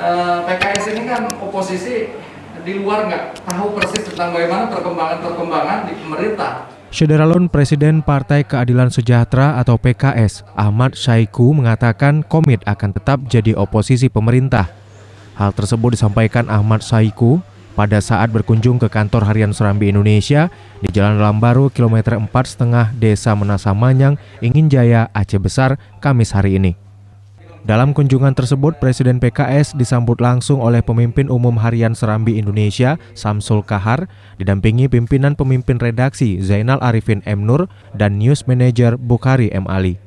PKS ini kan oposisi di luar nggak tahu persis tentang bagaimana perkembangan di pemerintah. Syederalun Presiden Partai Keadilan Sejahtera atau PKS, Ahmad Saiku mengatakan komit akan tetap jadi oposisi pemerintah. Hal tersebut disampaikan Ahmad Saiku pada saat berkunjung ke kantor harian Serambi Indonesia di Jalan Lambaru kilometer 4,5 Desa Menasa Manyang, Ingin Jaya, Aceh Besar, Kamis hari ini. Dalam kunjungan tersebut, Presiden PKS disambut langsung oleh Pemimpin Umum Harian Serambi Indonesia, Samsul Kahar, didampingi pimpinan pemimpin redaksi Zainal Arifin M. Nur dan News Manager Bukhari M. Ali.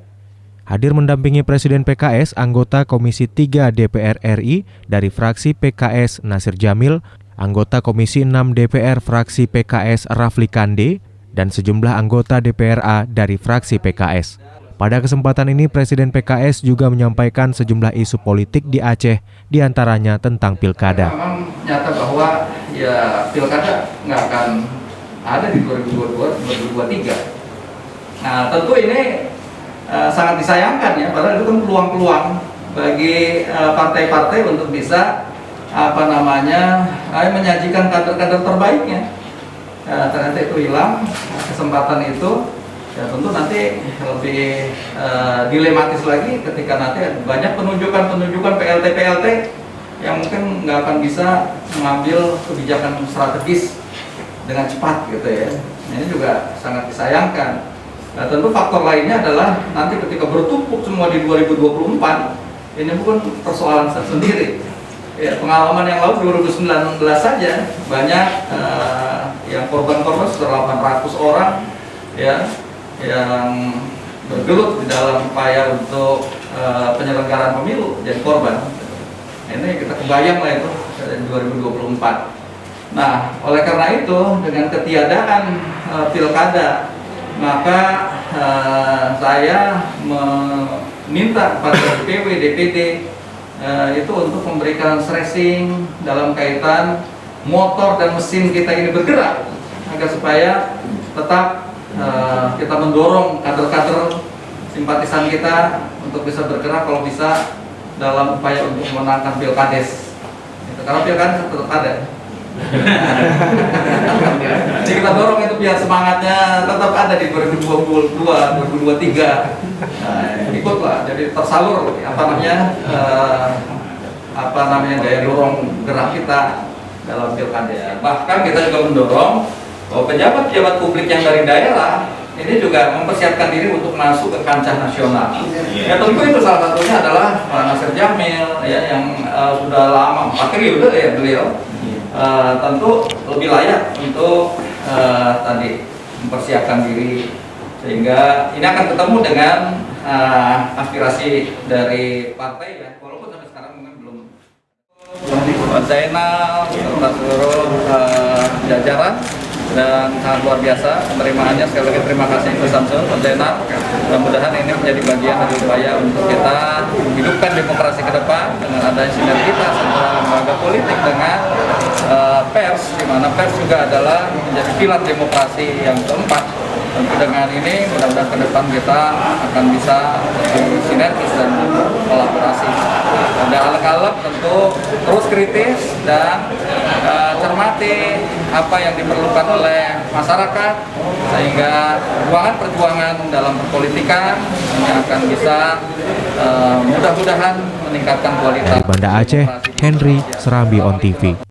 Hadir mendampingi Presiden PKS, anggota Komisi 3 DPR RI dari fraksi PKS Nasir Jamil, anggota Komisi 6 DPR fraksi PKS Rafli Kande, dan sejumlah anggota DPRA dari fraksi PKS. Pada kesempatan ini, Presiden PKS juga menyampaikan sejumlah isu politik di Aceh, diantaranya tentang pilkada. Memang nyata bahwa ya pilkada nggak akan ada di 2022-2023. Nah, tentu ini sangat disayangkan ya, padahal itu kan peluang-peluang bagi partai-partai untuk bisa menyajikan kader-kader terbaiknya. Ternyata itu hilang kesempatan itu. Ya tentu nanti lebih dilematis lagi ketika nanti banyak penunjukan PLT yang mungkin nggak akan bisa mengambil kebijakan strategis dengan cepat gitu ya. Ini juga sangat disayangkan. Nah, tentu faktor lainnya adalah nanti ketika bertumpuk semua di 2024, ini bukan persoalan sendiri. Ya, pengalaman yang lalu 2019 saja banyak yang korban-korban sekitar 800 orang ya yang bergelut di dalam upaya untuk penyelenggaraan pemilu jadi korban. Ini kita kebayang lah itu dari 2024. Nah, oleh karena itu dengan ketiadaan pilkada, maka saya meminta kepada DPW, DPD itu untuk memberikan stressing dalam kaitan motor dan mesin kita ini bergerak agar supaya tetap kita mendorong kader-kader simpatisan kita untuk bisa bergerak kalau bisa dalam upaya untuk memenangkan pilkades. Karena pilkades tetap ada. Jadi kita dorong itu biar semangatnya tetap ada di 2022, 2023. Nah, ikutlah, jadi tersalur daya dorong gerak kita dalam pilkades. Bahkan kita juga mendorong bahwa pejabat-pejabat publik yang dari daerah ini juga mempersiapkan diri untuk masuk ke kancah nasional. Ya tentu itu salah satunya adalah Nasir Jamil ya, yang sudah lama 4 periode ya beliau. Tentu lebih layak untuk mempersiapkan diri sehingga ini akan ketemu dengan aspirasi dari partai ya, walaupun sampai sekarang mungkin belum. Zainal serta seluruh jajaran dan sangat luar biasa penerimaannya. Sekali lagi terima kasih ke Samsul, Pak Zainal. Mudah-mudahan ini menjadi bagian dari upaya untuk kita hidupkan demokrasi ke depan dengan adanya sinergitas antara lembaga politik dengan pers, di mana pers juga adalah menjadi pilar demokrasi yang keempat. Tentu dengan ini mudah-mudahan ke depan kita akan bisa lebih sinergis dan kolaborasi. Ada alek-alek tentu terus kritis dan cermati apa yang diperlukan oleh masyarakat sehingga perjuangan dalam perpolitikan ini akan bisa mudah-mudahan meningkatkan kualitas. Di Banda Aceh, Henry, Serambi On TV.